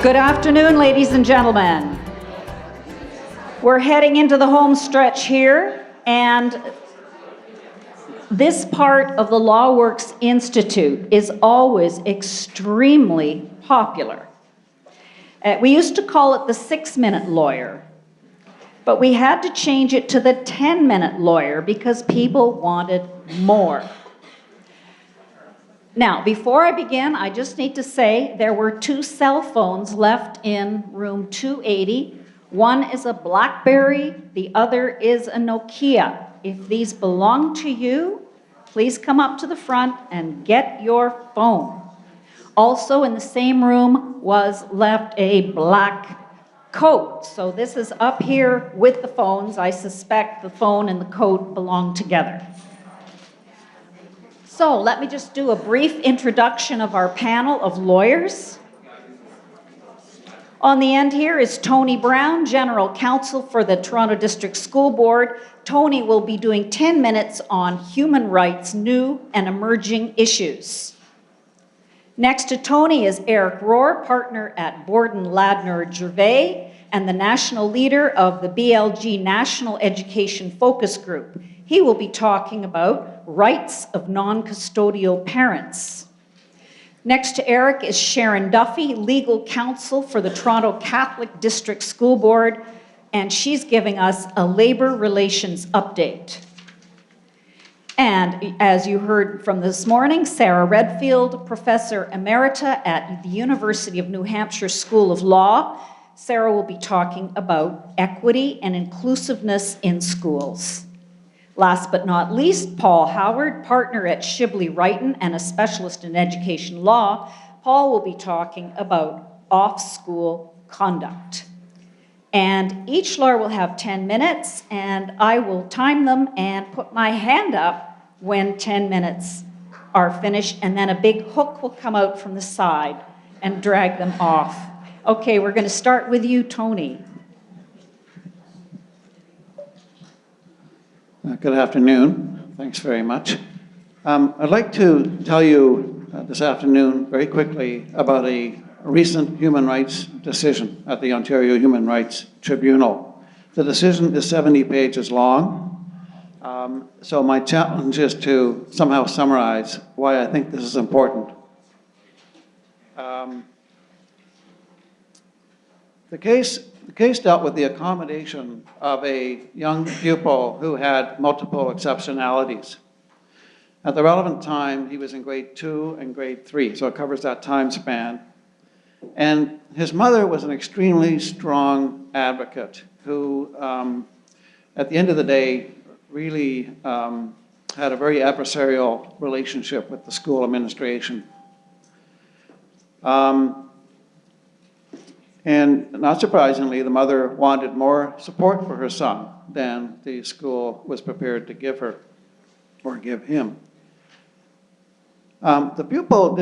Good afternoon, ladies and gentlemen. We're heading into the home stretch here, and this part of the LawWorks Institute is always extremely popular. We used to call it the 6-minute lawyer, but we had to change it to the 10-minute lawyer because people wanted more. Now, before I begin, I just need to say there were 2 cell phones left in room 280. One is a BlackBerry, the other is a Nokia. If these belong to you, please come up to the front and get your phone. Also in the same room was left a black coat. So this is up here with the phones. I suspect the phone and the coat belong together. So let me just do a brief introduction of our panel of lawyers. On the end here is Tony Brown, General Counsel for the Toronto District School Board. Tony will be doing 10 minutes on human rights, new and emerging issues. Next to Tony is Eric Rohr, partner at Borden Ladner Gervais and the national leader of the BLG National Education Focus Group. He will be talking about rights of non-custodial parents. Next to Eric is Sharon Duffy, legal counsel for the Toronto Catholic District School Board, and she's giving us a labor relations update. And as you heard from this morning, Sarah Redfield, Professor Emerita at the University of New Hampshire School of Law. Sarah will be talking about equity and inclusiveness in schools. Last but not least, Paul Howard, partner at Shibley Wrighton and a specialist in education law. Paul will be talking about off-school conduct. And each lawyer will have 10 minutes, and I will time them and put my hand up when 10 minutes are finished, and then a big hook will come out from the side and drag them off. Okay, we're going to start with you, Tony. Good afternoon. Thanks very much. I'd like to tell you this afternoon very quickly about a recent human rights decision at the Ontario Human Rights Tribunal. The decision is 70 pages long, so my challenge is to somehow summarize why I think this is important. The case dealt with the accommodation of a young pupil who had multiple exceptionalities. At the relevant time, he was in grade 2 and grade 3, so it covers that time span. And his mother was an extremely strong advocate who, at the end of the day, really had a very adversarial relationship with the school administration. And not surprisingly, the mother wanted more support for her son than the school was prepared to give her or give him. The pupil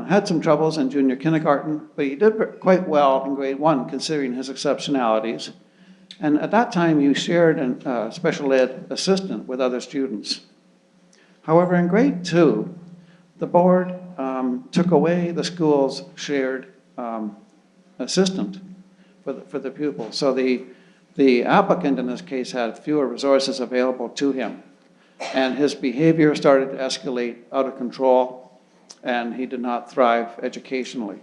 had some troubles in junior kindergarten, but he did quite well in grade 1, considering his exceptionalities. And at that time, he shared a special ed assistant with other students. However, in grade 2, the board took away the school's shared assistant for the pupil. So the applicant in this case had fewer resources available to him. And his behavior started to escalate out of control, and he did not thrive educationally.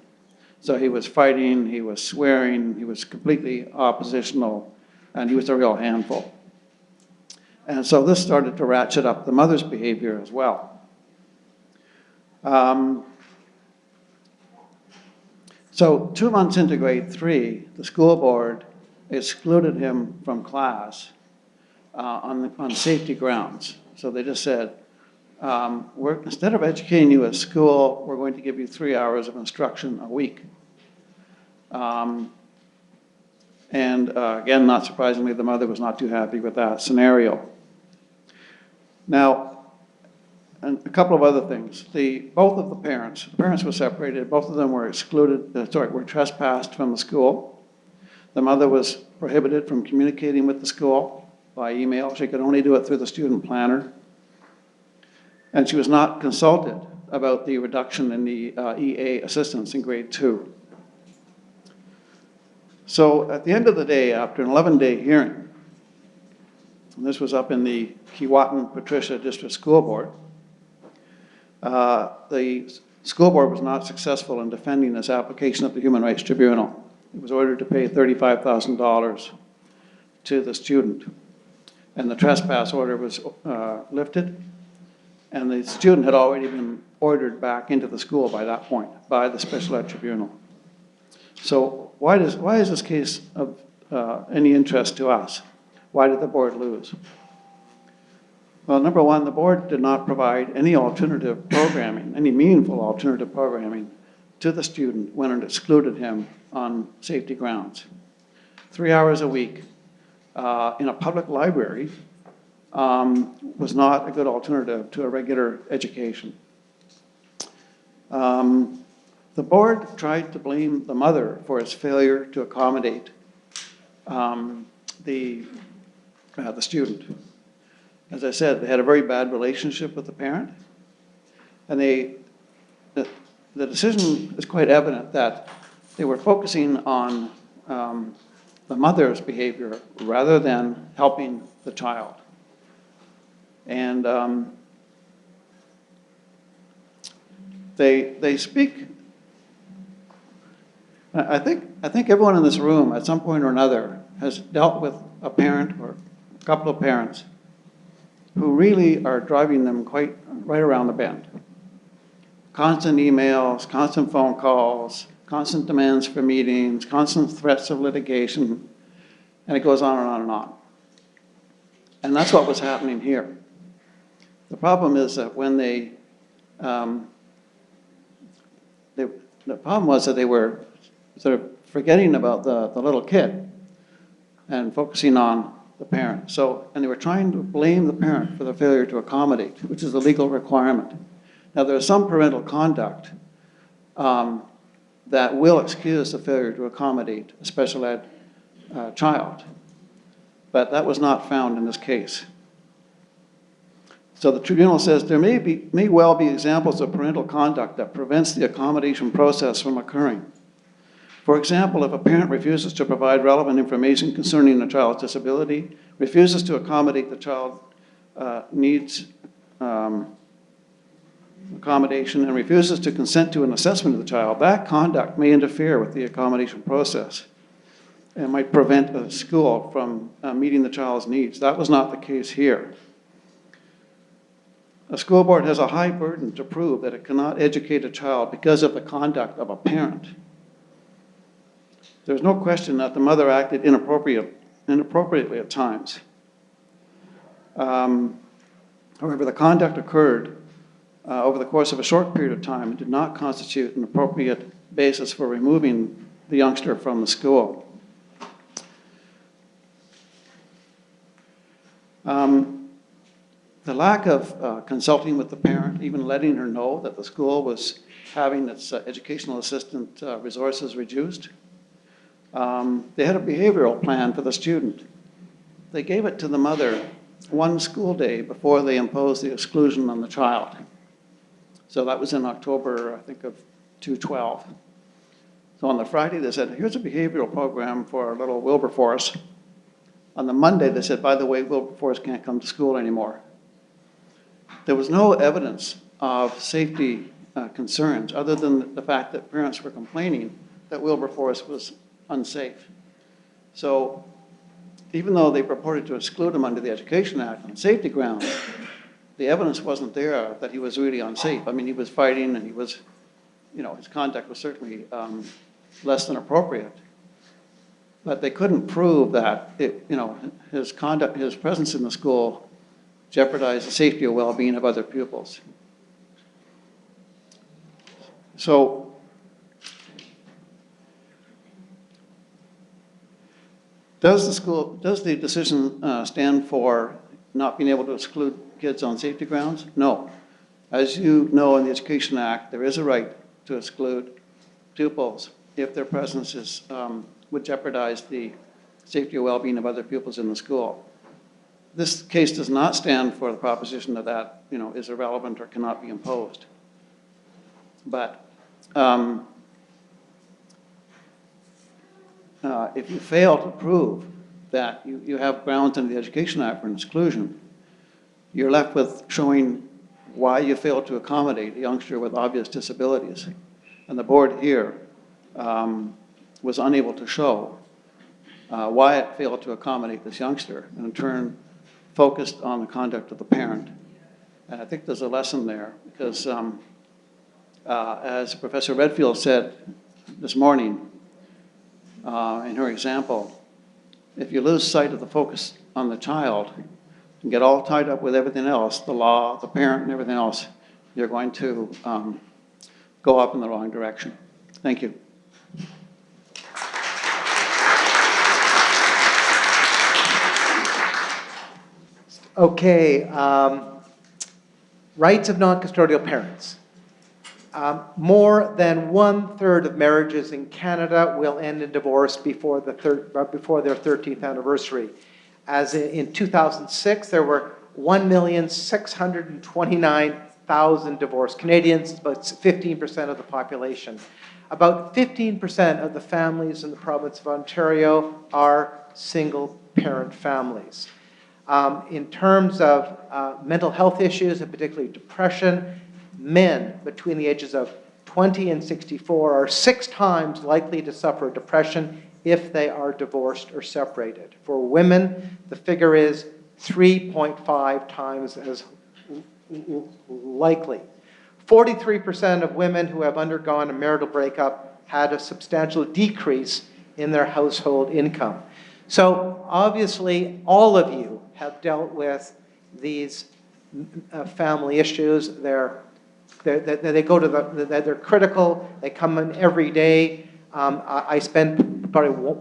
So he was fighting, he was swearing, he was completely oppositional, and he was a real handful. And so this started to ratchet up the mother's behavior as well. So 2 months into grade 3, the school board excluded him from class on safety grounds. So they just said, instead of educating you at school, we're going to give you 3 hours of instruction a week. And again, not surprisingly, the mother was not too happy with that scenario. Now, and a couple of other things. Both of the parents were separated. Both of them were were trespassed from the school. The mother was prohibited from communicating with the school by email. She could only do it through the student planner. And she was not consulted about the reduction in the EA assistance in grade 2. So at the end of the day, after an 11-day hearing, and this was up in the Keewatin-Patricia District School Board, the school board was not successful in defending this application of the Human Rights Tribunal. It was ordered to pay $35,000 to the student, and the trespass order was lifted, and the student had already been ordered back into the school by that point by the special ed tribunal. So why is this case of any interest to us? Why did the board lose? Well, number one, the board did not provide any alternative programming, any meaningful alternative programming to the student when it excluded him on safety grounds. 3 hours a week in a public library was not a good alternative to a regular education. The board tried to blame the mother for its failure to accommodate the student. As I said, they had a very bad relationship with the parent, and the decision is quite evident that they were focusing on the mother's behavior rather than helping the child. And they speak. I think everyone in this room at some point or another has dealt with a parent or a couple of parents who really are driving them quite right around the bend. Constant emails, constant phone calls, constant demands for meetings, constant threats of litigation, and it goes on and on and on. And that's what was happening here. The problem is that when the problem was that they were sort of forgetting about the little kid and focusing on the parent. So, and they were trying to blame the parent for the failure to accommodate, which is a legal requirement. Now, there's some parental conduct that will excuse the failure to accommodate a special ed child, but that was not found in this case. So the tribunal says there may well be examples of parental conduct that prevents the accommodation process from occurring. For example, if a parent refuses to provide relevant information concerning a child's disability, refuses to accommodate the child needs accommodation, and refuses to consent to an assessment of the child, that conduct may interfere with the accommodation process and might prevent a school from meeting the child's needs. That was not the case here. A school board has a high burden to prove that it cannot educate a child because of the conduct of a parent. There's no question that the mother acted inappropriately at times. However, the conduct occurred over the course of a short period of time and did not constitute an appropriate basis for removing the youngster from the school. The lack of consulting with the parent, even letting her know that the school was having its educational assistant resources reduced. They had a behavioral plan for the student. They gave it to the mother one school day before they imposed the exclusion on the child. So that was in October, I think, of 2012. So on the Friday, they said, here's a behavioral program for our little Wilberforce. On the Monday, they said, by the way, Wilberforce can't come to school anymore. There was no evidence of safety concerns other than the fact that parents were complaining that Wilberforce was unsafe. So even though they purported to exclude him under the Education Act on safety grounds, the evidence wasn't there that he was really unsafe. I mean, he was fighting and he was, his conduct was certainly less than appropriate. But they couldn't prove that his conduct, his presence in the school jeopardized the safety or well-being of other pupils. So does the decision stand for not being able to exclude kids on safety grounds? No. As you know, in the Education Act, there is a right to exclude pupils if their presence would jeopardize the safety or well-being of other pupils in the school. This case does not stand for the proposition that is irrelevant or cannot be imposed. But if you fail to prove that you have grounds under the Education Act for an exclusion, you're left with showing why you failed to accommodate a youngster with obvious disabilities. And the board here was unable to show why it failed to accommodate this youngster, and in turn focused on the conduct of the parent. And I think there's a lesson there, because as Professor Redfield said this morning in her example, if you lose sight of the focus on the child and get all tied up with everything else, the law, the parent, and everything else, you're going to go up in the wrong direction. Thank you. Okay, rights of non-custodial parents. More than 1/3 of marriages in Canada will end in divorce before their 13th anniversary. As in 2006, there were 1,629,000 divorced Canadians, about 15% of the population. About 15% of the families in the province of Ontario are single-parent families. In terms of mental health issues, and particularly depression, men between the ages of 20 and 64 are 6 times likely to suffer depression if they are divorced or separated. For women, the figure is 3.5 times as likely. 43% of women who have undergone a marital breakup had a substantial decrease in their household income. So obviously, all of you have dealt with these family issues. They go to they're critical. They come in every day. I spend probably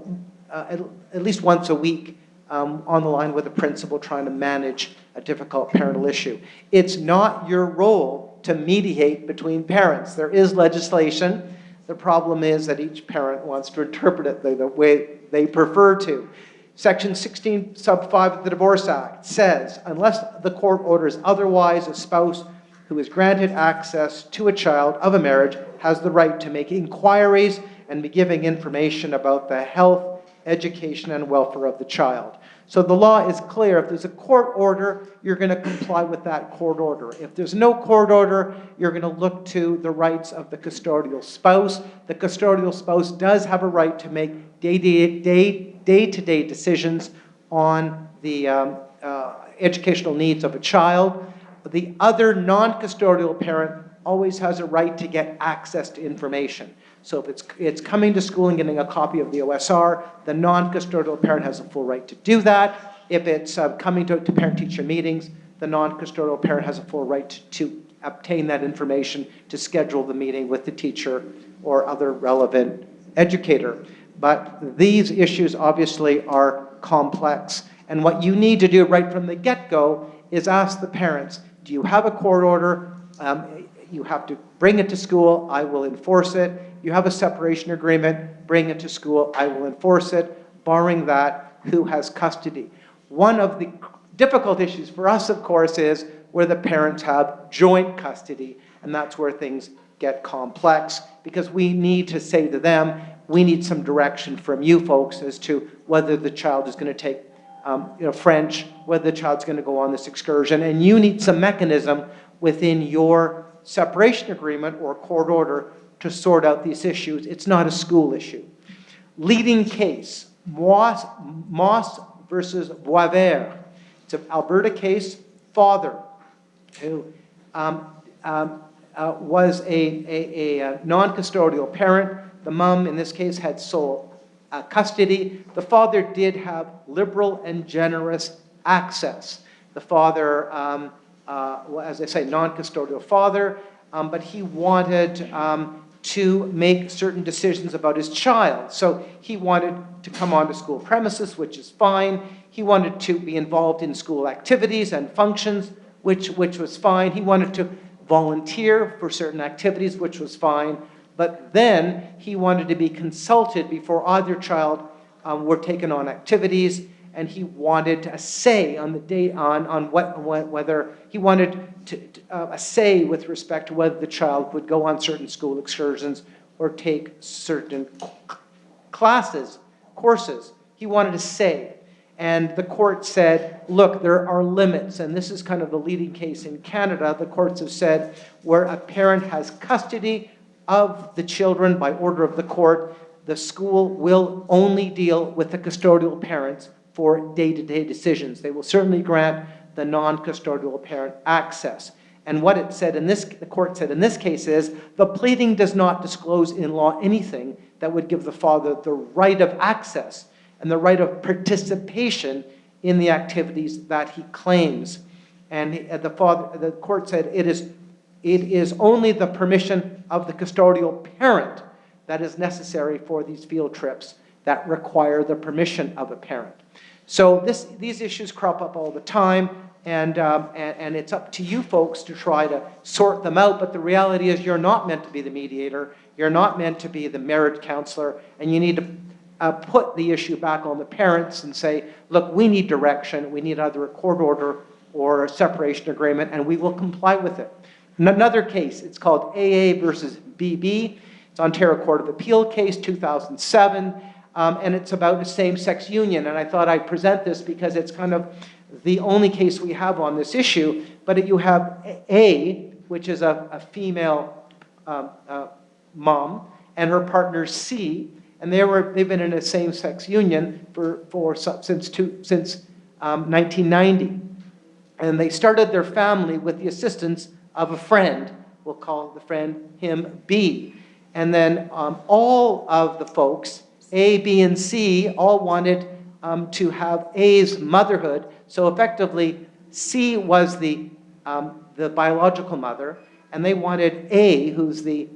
at least once a week on the line with a principal trying to manage a difficult parental issue. It's not your role to mediate between parents. There is legislation. The problem is that each parent wants to interpret it the way they prefer to. Section 16, sub 5 of the Divorce Act says, unless the court orders otherwise, a spouse who is granted access to a child of a marriage has the right to make inquiries and be giving information about the health, education, and welfare of the child. So the law is clear. If there's a court order, you're going to comply with that court order. If there's no court order, you're going to look to the rights of the custodial spouse. The custodial spouse does have a right to make day-to-day decisions on the educational needs of a child. The other non-custodial parent always has a right to get access to information. So if it's coming to school and getting a copy of the OSR, the non-custodial parent has a full right to do that. If it's coming to parent-teacher meetings, the non-custodial parent has a full right to obtain that information to schedule the meeting with the teacher or other relevant educator. But these issues obviously are complex. And what you need to do right from the get-go is ask the parents, do you have a court order? You have to bring it to school, I will enforce it. You have a separation agreement, bring it to school, I will enforce it. Barring that, who has custody? One of the difficult issues for us, of course, is where the parents have joint custody, and that's where things get complex, because we need to say to them, we need some direction from you folks as to whether the child is going to take French, whether the child's going to go on this excursion, and you need some mechanism within your separation agreement or court order to sort out these issues. It's not a school issue. Leading case, Moss versus Boisvert. It's an Alberta case. Father, who was a non-custodial parent. The mom, in this case, had sole custody. The father did have liberal and generous access. The father, as I say, non-custodial father, but he wanted to make certain decisions about his child. So he wanted to come onto school premises, which is fine. He wanted to be involved in school activities and functions, which was fine. He wanted to volunteer for certain activities, which was fine. But then he wanted to be consulted before either child were taken on activities, and he wanted a say on the day on whether he wanted a say with respect to whether the child would go on certain school excursions or take certain classes courses. He wanted to save. And the court said, look, there are limits, and this is kind of the leading case in Canada. The courts have said where a parent has custody of the children by order of the court, the school will only deal with the custodial parents for day-to-day decisions. They will certainly grant the non-custodial parent access. And what it said in this, the court said in this case is, the pleading does not disclose in law anything that would give the father the right of access and the right of participation in the activities that he claims. And the court said it is only the permission of the custodial parent that is necessary for these field trips that require the permission of a parent. So these issues crop up all the time, and it's up to you folks to try to sort them out, but the reality is you're not meant to be the mediator, you're not meant to be the marriage counselor, and you need to put the issue back on the parents and say, look, we need direction, we need either a court order or a separation agreement, and we will comply with it. Another case, it's called AA versus BB. It's Ontario Court of Appeal case, 2007, and it's about a same-sex union. And I thought I'd present this because it's kind of the only case we have on this issue. But you have A, which is a female mom, and her partner C, and they've been in a same-sex union since 1990. And they started their family with the assistance of a friend. We'll call the friend him B. And then all of the folks, A, B, and C, all wanted to have A's motherhood. So effectively, C was the biological mother, and they wanted A, who's the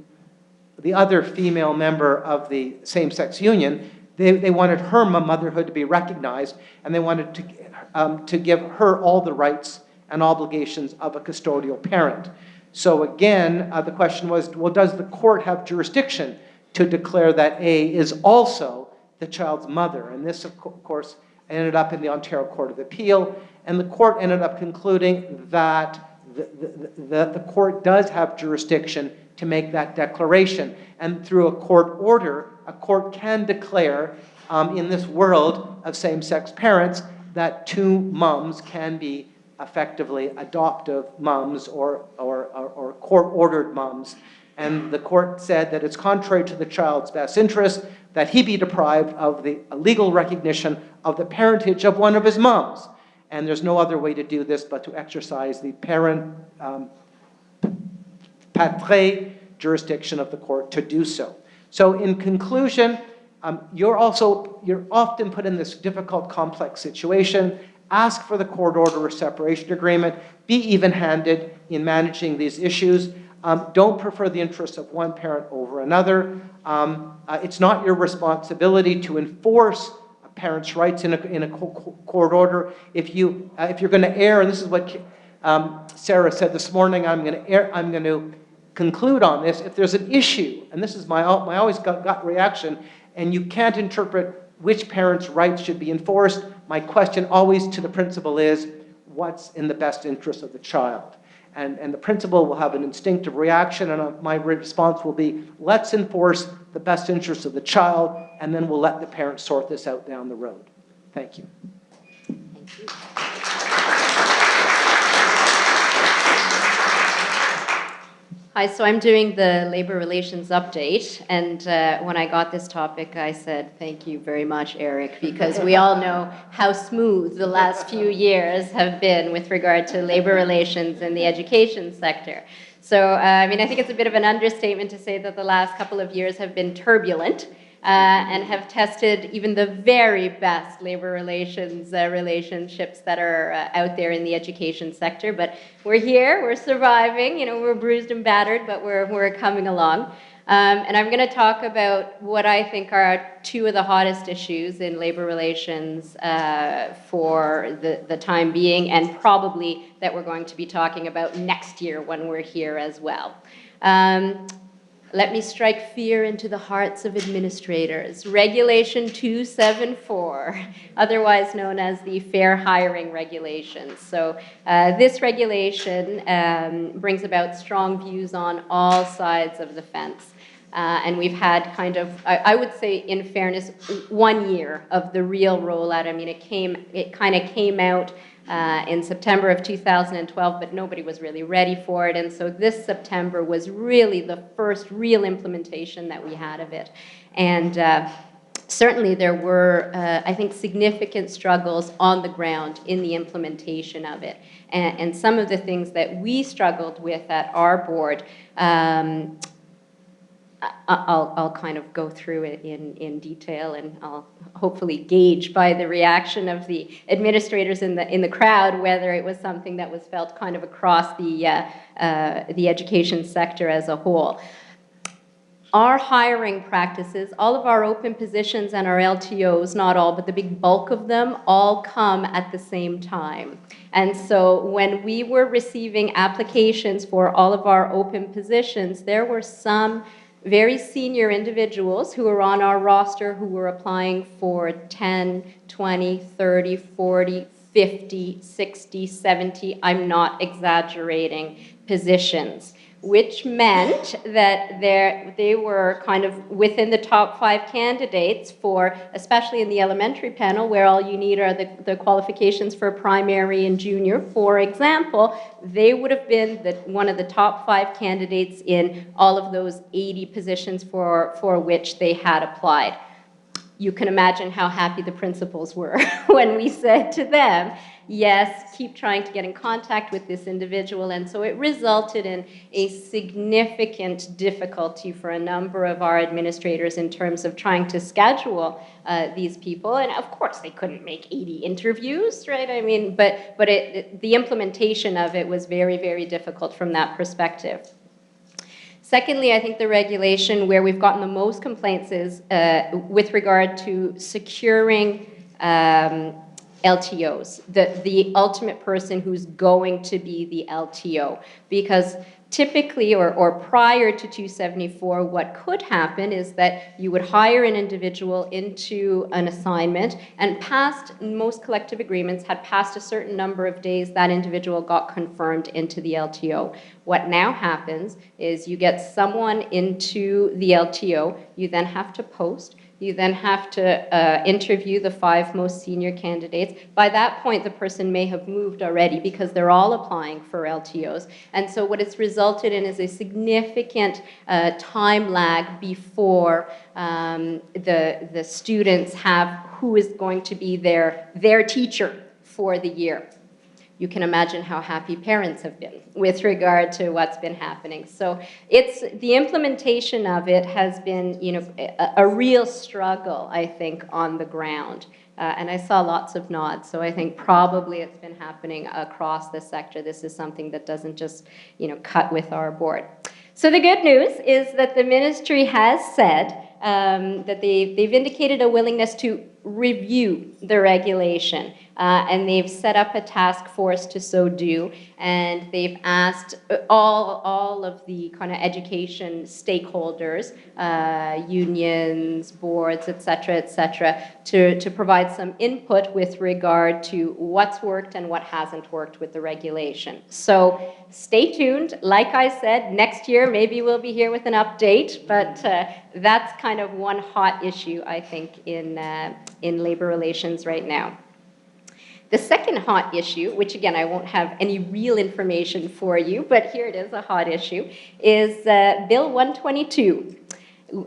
other female member of the same-sex union, they wanted her motherhood to be recognized, and they wanted to give her all the rights and obligations of a custodial parent. So again, the question was, well, does the court have jurisdiction to declare that A is also the child's mother? And this, of course, ended up in the Ontario Court of Appeal, and the court ended up concluding that the court does have jurisdiction to make that declaration. And through a court order, a court can declare in this world of same-sex parents that two moms can be effectively adoptive moms or court-ordered moms. And the court said that it's contrary to the child's best interest that he be deprived of the legal recognition of the parentage of one of his moms. And there's no other way to do this but to exercise the parent patrie jurisdiction of the court to do so. So in conclusion, you're often put in this difficult, complex situation. Ask for the court order or separation agreement. Be even-handed in managing these issues. Don't prefer the interests of one parent over another. It's not your responsibility to enforce a parent's rights in a court order. If you're going to err, and this is what Sarah said this morning, I'm going to conclude on this. If there's an issue, and this is my always gut reaction, and you can't interpret which parent's rights should be enforced, my question always to the principal is, what's in the best interest of the child? And the principal will have an instinctive reaction, and my response will be, let's enforce the best interest of the child, and then we'll let the parents sort this out down the road. Thank you. Thank you. Hi, so I'm doing the labor relations update, and when I got this topic, I said, thank you very much, Eric, because we all know how smooth the last few years have been with regard to labor relations in the education sector. So, I think it's a bit of an understatement to say that the last couple of years have been turbulent and have tested even the very best labor relations relationships that are out there in the education sector. But we're here, we're surviving, we're bruised and battered, but we're coming along. And I'm going to talk about what I think are two of the hottest issues in labor relations for the time being, and probably that we're going to be talking about next year when we're here as well. Let me strike fear into the hearts of administrators. Regulation 274, otherwise known as the Fair Hiring Regulations. So this regulation brings about strong views on all sides of the fence. And we've had kind of, I would say in fairness, 1 year of the real rollout. I mean, it kind of came out in September of 2012, but nobody was really ready for it. And so this September was really the first real implementation that we had of it. And certainly there were, I think, significant struggles on the ground in the implementation of it. And some of the things that we struggled with at our board, I'll kind of go through it in detail, and I'll hopefully gauge by the reaction of the administrators in the crowd whether it was something that was felt kind of across the education sector as a whole. Our hiring practices, all of our open positions and our LTOs, not all, but the big bulk of them, all come at the same time. And so when we were receiving applications for all of our open positions, there were some very senior individuals who were on our roster who were applying for 10, 20, 30, 40, 50, 60, 70, I'm not exaggerating, positions, which meant that they were kind of within the top 5 candidates for, especially in the elementary panel, where all you need are the qualifications for primary and junior, for example, they would have been one of the top 5 candidates in all of those 80 positions for which they had applied. You can imagine how happy the principals were when we said to them, yes, keep trying to get in contact with this individual. And so it resulted in a significant difficulty for a number of our administrators in terms of trying to schedule these people. And of course, they couldn't make 80 interviews, right? I mean, but the implementation of it was very, very difficult from that perspective. Secondly, I think the regulation where we've gotten the most complaints is with regard to securing LTOs, the ultimate person who's going to be the LTO. Because typically, or prior to 274, what could happen is that you would hire an individual into an assignment, and most collective agreements had passed a certain number of days, that individual got confirmed into the LTO. What now happens is you get someone into the LTO, you then have to post, you then have to interview the 5 most senior candidates. By that point, the person may have moved already because they're all applying for LTOs. And so what it's resulted in is a significant time lag before the students have who is going to be their teacher for the year. You can imagine how happy parents have been with regard to what's been happening. So the implementation of it has been, a real struggle, I think, on the ground. And I saw lots of nods, so I think probably it's been happening across the sector. This is something that doesn't just, cut with our board. So the good news is that the ministry has said that they've indicated a willingness to review the regulation, and they've set up a task force to so do, and they've asked all of the kind of education stakeholders, unions, boards, et cetera, to provide some input with regard to what's worked and what hasn't worked with the regulation. So stay tuned. Like I said, next year maybe we'll be here with an update, but that's kind of one hot issue, I think, in labor relations right now. The second hot issue, which again I won't have any real information for you, but here it is, a hot issue, is Bill 122,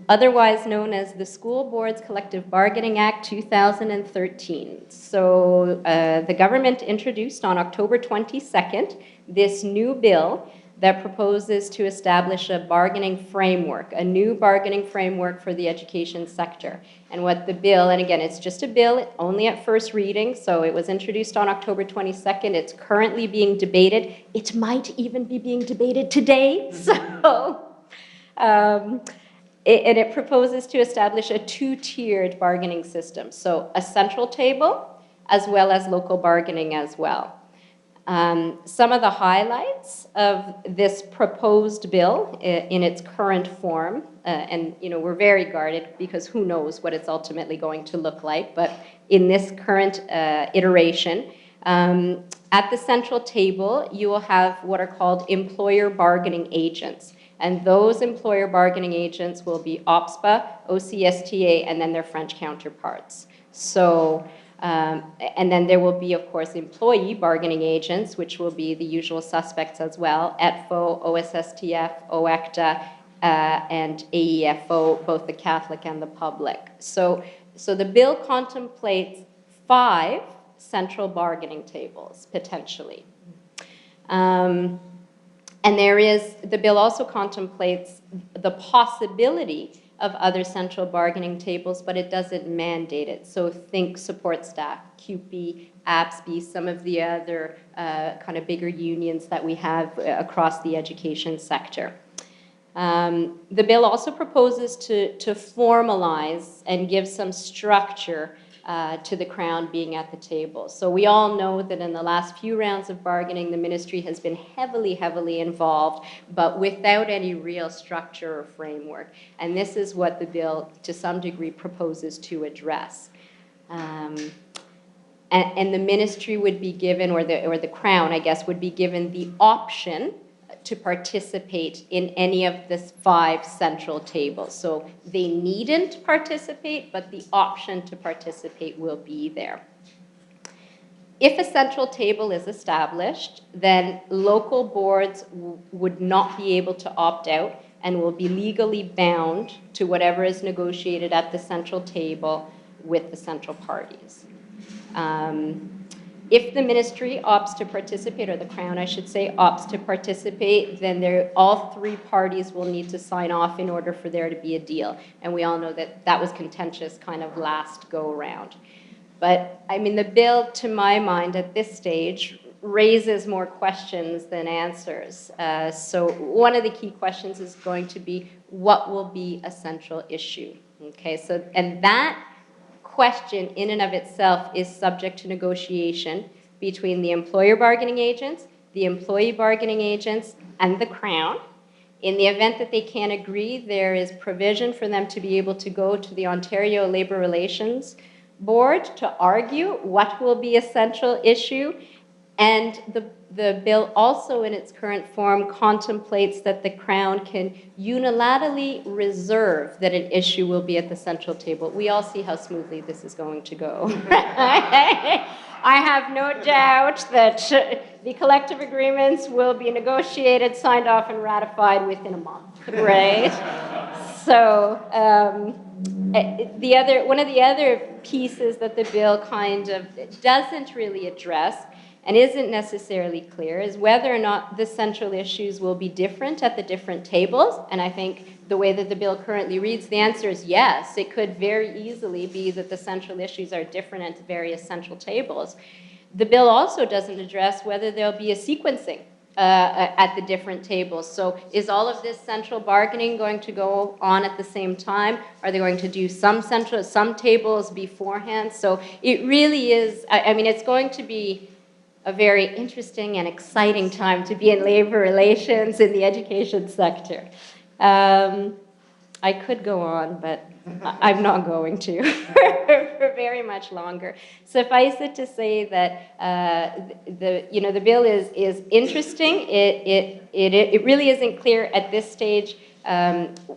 otherwise known as the School Boards Collective Bargaining Act 2013. So the government introduced on October 22nd this new bill that proposes to establish a bargaining framework, a new bargaining framework for the education sector. And what the bill, and again, it's just a bill, only at first reading, so it was introduced on October 22nd. It's currently being debated. It might even be being debated today. So, and it proposes to establish a 2-tiered bargaining system. So a central table, as well as local bargaining as well. Some of the highlights of this proposed bill in its current form, and we're very guarded because who knows what it's ultimately going to look like, but in this current iteration, at the central table, you will have what are called employer bargaining agents. And those employer bargaining agents will be OPSPA, OCSTA, and then their French counterparts. So, and then there will be, of course, employee bargaining agents, which will be the usual suspects as well, ETFO, OSSTF, OECTA, and AEFO, both the Catholic and the public. So the bill contemplates 5 central bargaining tables, potentially. And the bill also contemplates the possibility of other central bargaining tables, but it doesn't mandate it. So think support staff, CUPE, APSB, some of the other kind of bigger unions that we have across the education sector. The bill also proposes to formalize and give some structure to the Crown being at the table. So we all know that in the last few rounds of bargaining, the ministry has been heavily involved, but without any real structure or framework. And this is what the bill, to some degree, proposes to address. And the ministry would be given, or the Crown, I guess, would be given the option to participate in any of the 5 central tables. So they needn't participate, but the option to participate will be there. If a central table is established, then local boards would not be able to opt out and will be legally bound to whatever is negotiated at the central table with the central parties. If the ministry opts to participate, or the Crown, I should say, opts to participate, then all 3 parties will need to sign off in order for there to be a deal. And we all know that that was contentious kind of last go-around. But, I mean, the bill, to my mind, at this stage, raises more questions than answers. So one of the key questions is going to be, what will be a central issue? Okay, so, and that question in and of itself is subject to negotiation between the employer bargaining agents, the employee bargaining agents, and the Crown. In the event that they can't agree, there is provision for them to be able to go to the Ontario Labour Relations Board to argue what will be a central issue. And the bill also, in its current form, contemplates that the Crown can unilaterally reserve that an issue will be at the central table. We all see how smoothly this is going to go. I have no doubt that the collective agreements will be negotiated, signed off, and ratified within a month, right? So one of the other pieces that the bill kind of doesn't really address and isn't necessarily clear is whether or not the central issues will be different at the different tables. And I think the way that the bill currently reads, the answer is yes. It could very easily be that the central issues are different at various central tables. The bill also doesn't address whether there'll be a sequencing at the different tables. So is all of this central bargaining going to go on at the same time? Are they going to do some tables beforehand? So it really is, I mean, it's going to be a very interesting and exciting time to be in labor relations in the education sector. I could go on, but I'm not going to for very much longer. Suffice it to say that the bill is interesting. It really isn't clear at this stage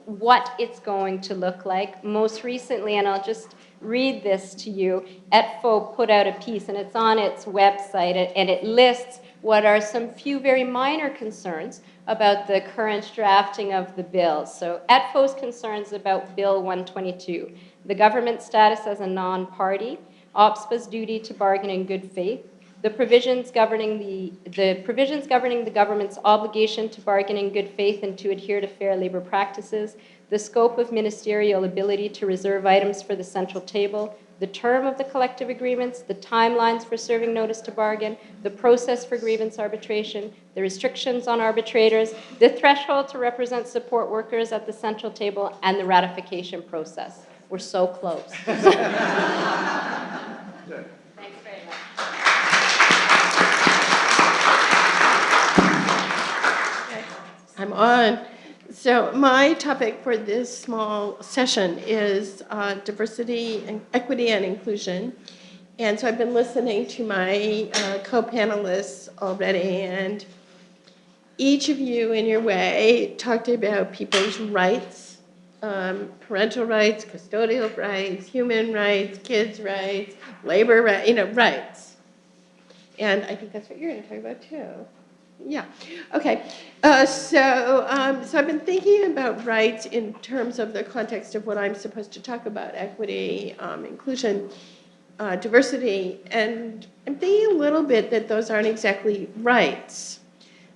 what it's going to look like. Most recently, and I'll just read this to you, ETFO put out a piece, and it's on its website, and it lists what are some few very minor concerns about the current drafting of the bill. So ETFO's concerns about Bill 122, the government's status as a non-party, OPSPA's duty to bargain in good faith, the provisions governing the government's obligation to bargain in good faith and to adhere to fair labor practices, the scope of ministerial ability to reserve items for the central table, the term of the collective agreements, the timelines for serving notice to bargain, the process for grievance arbitration, the restrictions on arbitrators, the threshold to represent support workers at the central table, and the ratification process. We're so close. Thanks very much. I'm on. So my topic for this small session is diversity and equity and inclusion. And so I've been listening to my co-panelists already, and each of you, in your way, talked about people's rights, parental rights, custodial rights, human rights, kids' rights, labor rights, rights. And I think that's what you're going to talk about too. Yeah. Okay. So I've been thinking about rights in terms of the context of what I'm supposed to talk about: equity, inclusion, diversity, and I'm thinking a little bit that those aren't exactly rights.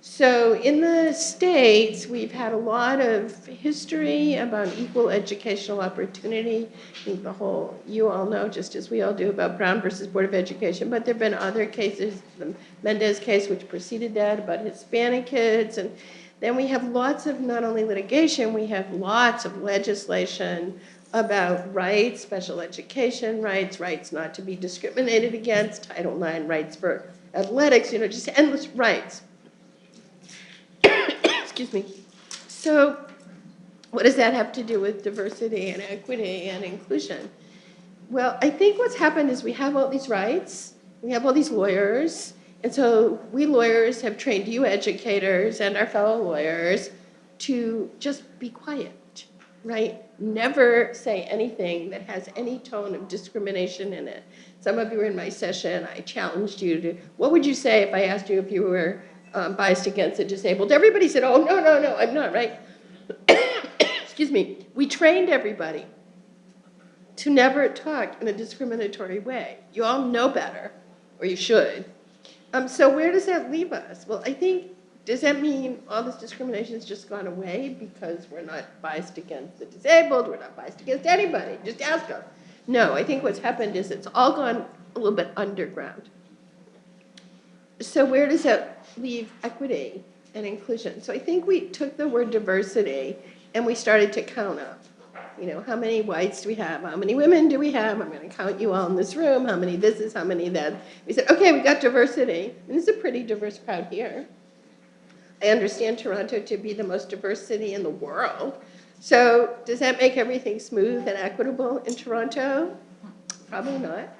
So in the States, we've had a lot of history about equal educational opportunity. I think you all know, just as we all do, about Brown versus Board of Education, but there have been other cases, the Mendez case, which preceded that, about Hispanic kids. And then we have lots of not only litigation, we have lots of legislation about rights, special education rights, rights not to be discriminated against, Title IX rights for athletics, just endless rights. Excuse me. So what does that have to do with diversity and equity and inclusion? Well, I think what's happened is we have all these rights, we have all these lawyers, and so we lawyers have trained you educators and our fellow lawyers to just be quiet, right? Never say anything that has any tone of discrimination in it. Some of you were in my session, I challenged you to, what would you say if I asked you if you were biased against the disabled? Everybody said, oh, no, I'm not, right? Excuse me. We trained everybody to never talk in a discriminatory way. You all know better, or you should. So where does that leave us? Well, I think, does that mean all this discrimination has just gone away because we're not biased against the disabled, we're not biased against anybody? Just ask us. No, I think what's happened is it's all gone a little bit underground. So where does that leave equity and inclusion? So I think we took the word diversity and we started to count up. How many whites do we have? How many women do we have? I'm going to count you all in this room. How many this is, how many that. We said, okay, we got diversity. And it's a pretty diverse crowd here. I understand Toronto to be the most diverse city in the world. So does that make everything smooth and equitable in Toronto? Probably not.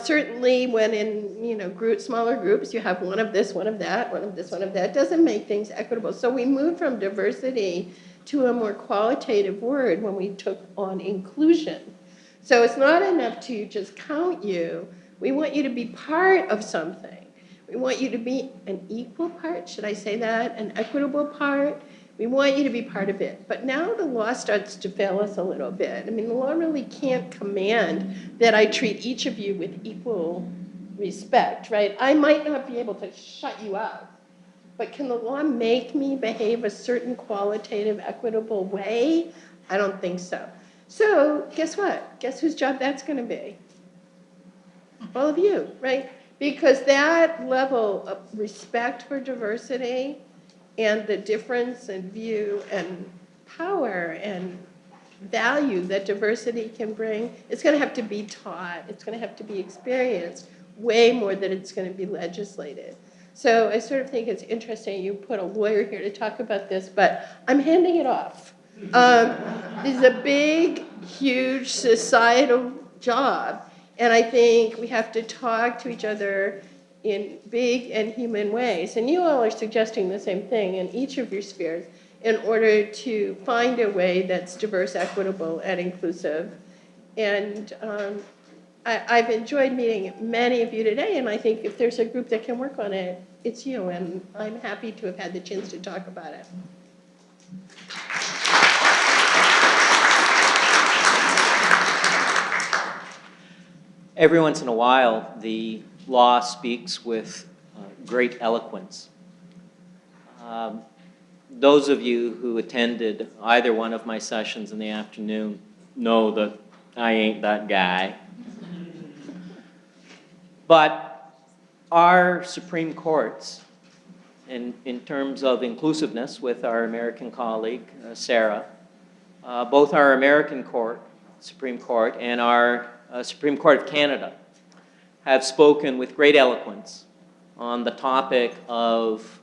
Certainly when in smaller groups you have one of this, one of that, one of this, one of that, doesn't make things equitable. So we moved from diversity to a more qualitative word when we took on inclusion. So it's not enough to just count you. We want you to be part of something. We want you to be an equal part, should I say that? An equitable part. We want you to be part of it. But now the law starts to fail us a little bit. I mean, the law really can't command that I treat each of you with equal respect, right? I might not be able to shut you out, but can the law make me behave a certain qualitative, equitable way? I don't think so. So guess what? Guess whose job that's going to be? All of you, right? Because that level of respect for diversity and the difference in view and power and value that diversity can bring, it's going to have to be taught. It's going to have to be experienced way more than it's going to be legislated. So I sort of think it's interesting you put a lawyer here to talk about this, but I'm handing it off. This is a big, huge societal job, and I think we have to talk to each other in big and human ways. And you all are suggesting the same thing in each of your spheres in order to find a way that's diverse, equitable, and inclusive. And I've enjoyed meeting many of you today, and I think if there's a group that can work on it, it's you, and I'm happy to have had the chance to talk about it. Every once in a while, the law speaks with great eloquence. Those of you who attended either one of my sessions in the afternoon know that I ain't that guy. But our Supreme Courts, in terms of inclusiveness with our American colleague, Sarah, both our American court, Supreme Court, and our Supreme Court of Canada have spoken with great eloquence on the topic of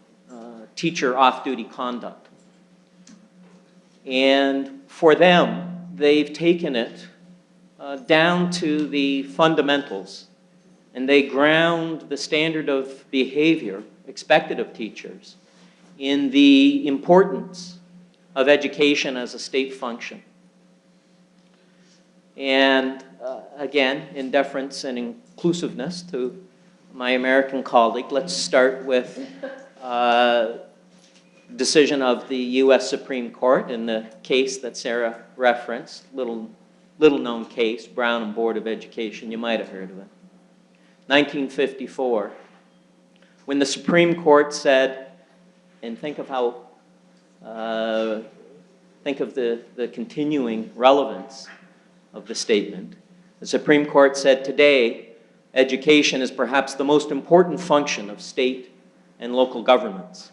teacher off-duty conduct. And for them, they've taken it down to the fundamentals, and they ground the standard of behavior expected of teachers in the importance of education as a state function. And again, in deference and inclusiveness to my American colleague, let's start with decision of the U.S. Supreme Court in the case that Sarah referenced, little known case, Brown and Board of Education. You might have heard of it. 1954, when the Supreme Court said, and think of how, think of the continuing relevance of the statement. The Supreme Court said, today, education is perhaps the most important function of state and local governments.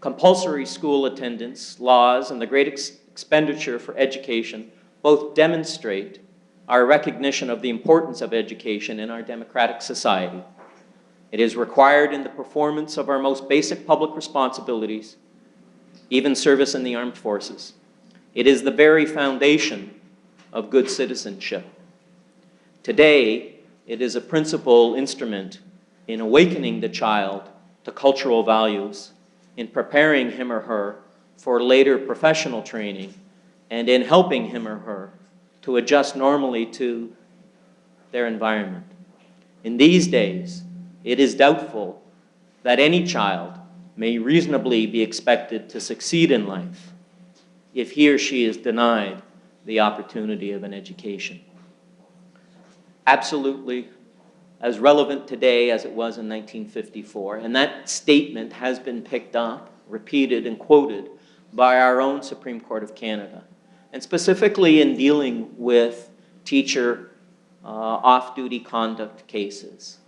Compulsory school attendance, laws, and the great expenditure for education both demonstrate our recognition of the importance of education in our democratic society. It is required in the performance of our most basic public responsibilities, even service in the armed forces. It is the very foundation of good citizenship. Today, it is a principal instrument in awakening the child to cultural values, in preparing him or her for later professional training, and in helping him or her to adjust normally to their environment. In these days, it is doubtful that any child may reasonably be expected to succeed in life if he or she is denied the opportunity of an education. Absolutely as relevant today as it was in 1954, and that statement has been picked up, repeated, and quoted by our own Supreme Court of Canada, and specifically in dealing with teacher off-duty conduct cases,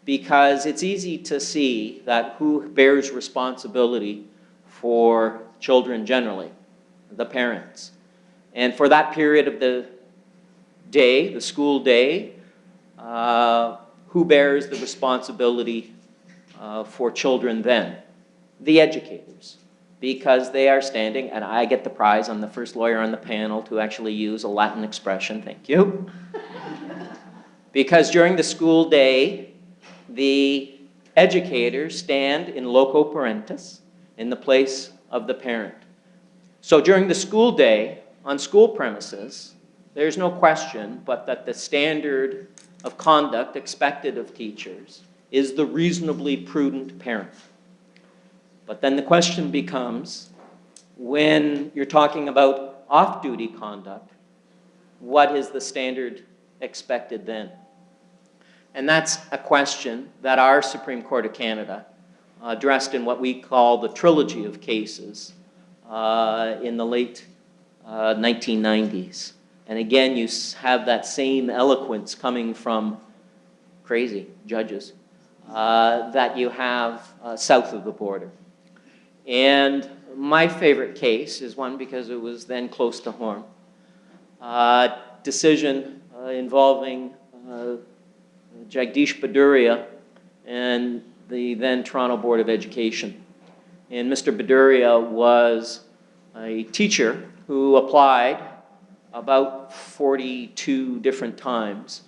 because it's easy to see that who bears responsibility for children generally, the parents. And for that period of the day, the school day, who bears the responsibility for children then? The educators, because they are standing, and I get the prize. I'm the first lawyer on the panel to actually use a Latin expression, thank you. Because during the school day, the educators stand in loco parentis, in the place of the parent. So during the school day, on school premises, there's no question but that the standard of conduct expected of teachers is the reasonably prudent parent. But then the question becomes, when you're talking about off-duty conduct, what is the standard expected then? And that's a question that our Supreme Court of Canada addressed in what we call the trilogy of cases in the late 1990s. And again, you have that same eloquence coming from crazy judges that you have south of the border. And my favorite case is one because it was then close to home. Decision involving Jagdish Baduria and the then Toronto Board of Education. And Mr. Baduria was a teacher who applied about 42 different times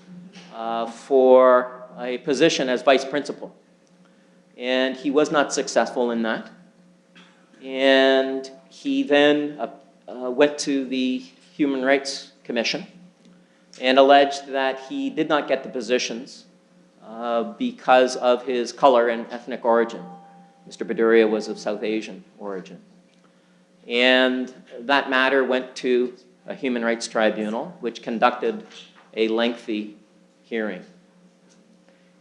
for a position as vice principal. And he was not successful in that. And he then went to the Human Rights Commission and alleged that he did not get the positions because of his color and ethnic origin. Mr. Baduria was of South Asian origin. And that matter went to a human rights tribunal, which conducted a lengthy hearing.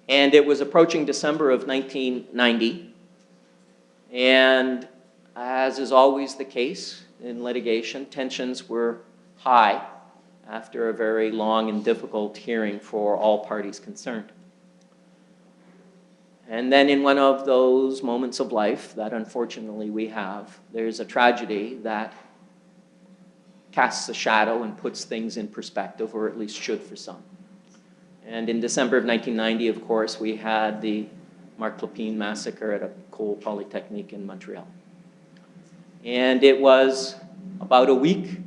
And it was approaching December of 1990. And as is always the case in litigation, tensions were high after a very long and difficult hearing for all parties concerned. And then in one of those moments of life that unfortunately we have, there's a tragedy that casts a shadow and puts things in perspective, or at least should for some. And in December of 1990, of course, we had the Marc Lépine massacre at École Polytechnique in Montreal. And it was about a week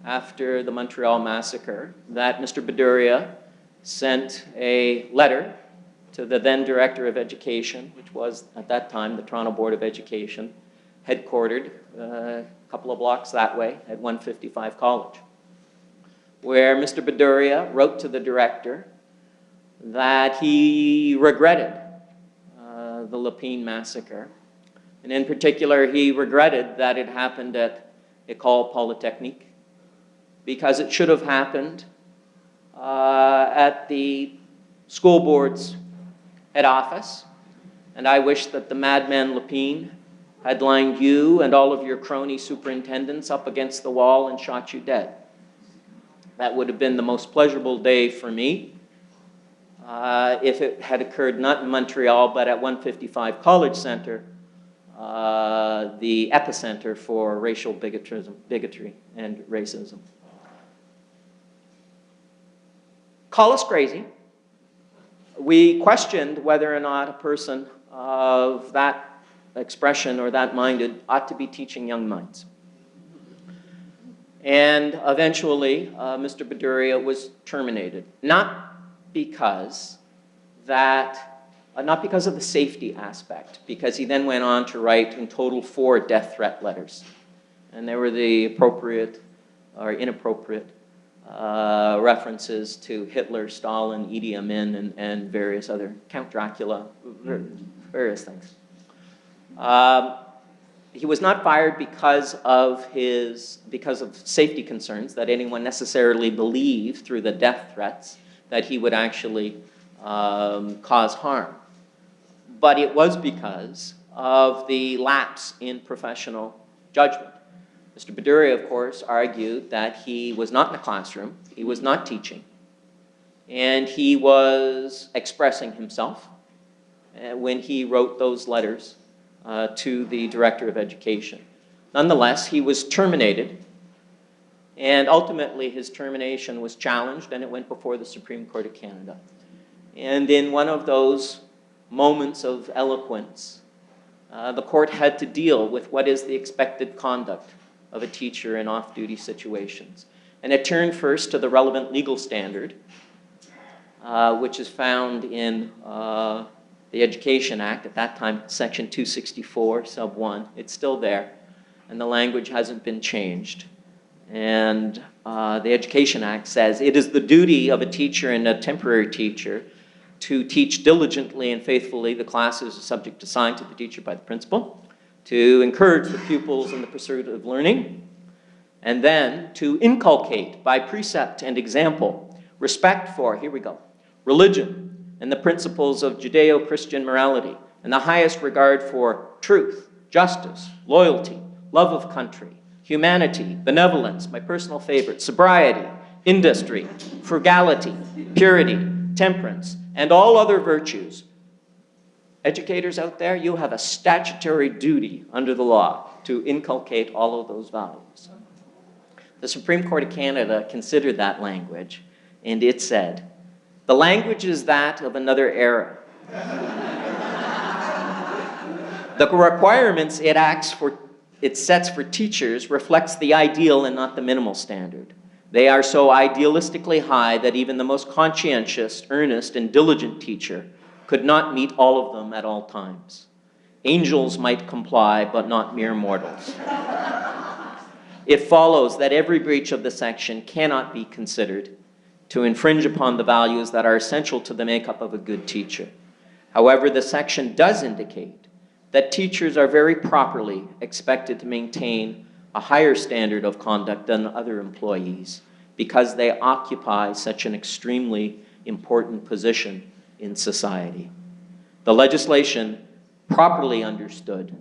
after the Montreal massacre that Mr. Baduria sent a letter to the then Director of Education, which was at that time the Toronto Board of Education, headquartered a couple of blocks that way at 155 College, where Mr. Beduria wrote to the director that he regretted the Lapine massacre. And in particular, he regretted that it happened at École Polytechnique, because it should have happened at the school board's head office. And I wish that the madman Lapine had lined you and all of your crony superintendents up against the wall and shot you dead. That would have been the most pleasurable day for me if it had occurred not in Montreal, but at 155 College Centre, the epicenter for racial bigotry and racism. Call us crazy. We questioned whether or not a person of that expression or that minded ought to be teaching young minds. And eventually, Mr. Beduria was terminated, not because of the safety aspect, because he then went on to write in total 4 death threat letters. And they were the appropriate or inappropriate references to Hitler, Stalin, Idi Amin, and various other, Count Dracula, various things. He was not fired because of safety concerns that anyone necessarily believed through the death threats that he would actually cause harm. But it was because of the lapse in professional judgment. Mr. Beduria, of course, argued that he was not in the classroom, he was not teaching, and he was expressing himself when he wrote those letters to the Director of Education. Nonetheless, he was terminated, and ultimately his termination was challenged, and it went before the Supreme Court of Canada. And in one of those moments of eloquence, the court had to deal with what is the expected conduct of a teacher in off-duty situations. And it turned first to the relevant legal standard, which is found in the Education Act, at that time, Section 264, sub 1. It's still there, and the language hasn't been changed. And the Education Act says, it is the duty of a teacher and a temporary teacher to teach diligently and faithfully the classes or subject assigned to the teacher by the principal, to encourage the pupils in the pursuit of learning, and then to inculcate by precept and example respect for, here we go, religion and the principles of Judeo-Christian morality, and the highest regard for truth, justice, loyalty, love of country, humanity, benevolence, my personal favorite, sobriety, industry, frugality, purity, temperance, and all other virtues. Educators out there, you have a statutory duty under the law to inculcate all of those values. The Supreme Court of Canada considered that language, and it said, the language is that of another era. The requirements it sets for teachers reflects the ideal and not the minimal standard. They are so idealistically high that even the most conscientious, earnest, and diligent teacher could not meet all of them at all times. Angels might comply, but not mere mortals. It follows that every breach of the section cannot be considered to infringe upon the values that are essential to the makeup of a good teacher. However, the section does indicate that teachers are very properly expected to maintain a higher standard of conduct than other employees because they occupy such an extremely important position in society. The legislation, properly understood,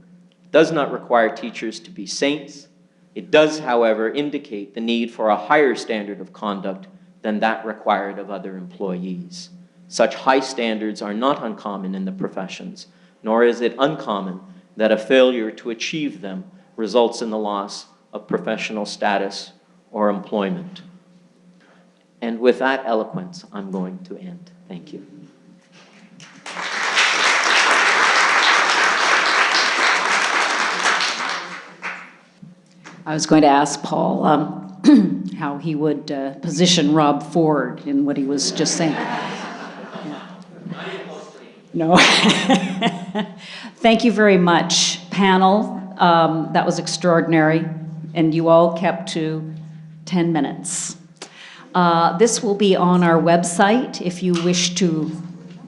does not require teachers to be saints. It does, however, indicate the need for a higher standard of conduct than that required of other employees. Such high standards are not uncommon in the professions, nor is it uncommon that a failure to achieve them results in the loss of professional status or employment. And with that eloquence, I'm going to end. Thank you. I was going to ask Paul how he would position Rob Ford in what he was just saying. Yeah. No. Thank you very much, panel. That was extraordinary, and you all kept to 10 minutes. This will be on our website if you wish to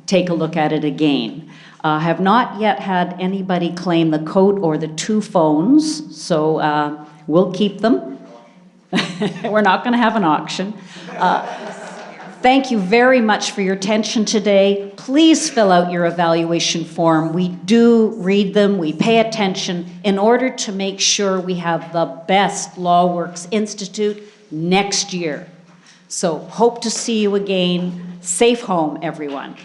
take a look at it again. Have not yet had anybody claim the coat or the 2 phones, so we'll keep them. We're not going to have an auction. Thank you very much for your attention today. Please fill out your evaluation form. We do read them, we pay attention in order to make sure we have the best LawWorks Institute next year. So hope to see you again. Safe home, everyone.